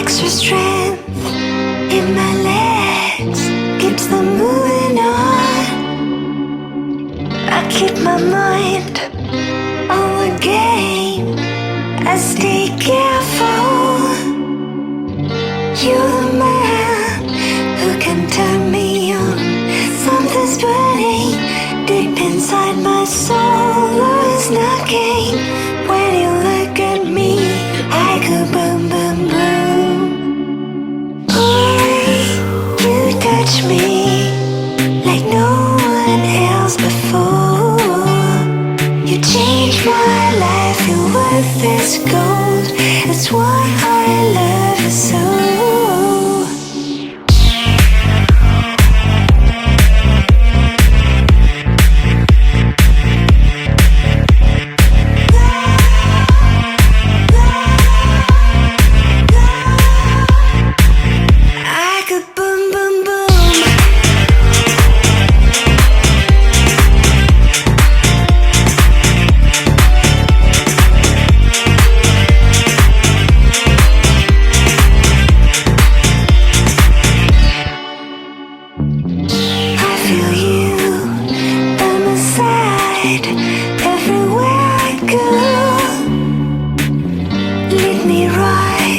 extra strength in my legs keeps them moving on. I keep my mind on the game. I stay careful. You're the man who can turn me on. Something's burning deep inside my soul. Love is knocking. When you look at me, I go boom, boom, boom. Boy, you touch me like no one else before. You changed my life, you're worth this gold. That's why I love you so. Everywhere I go, lead me right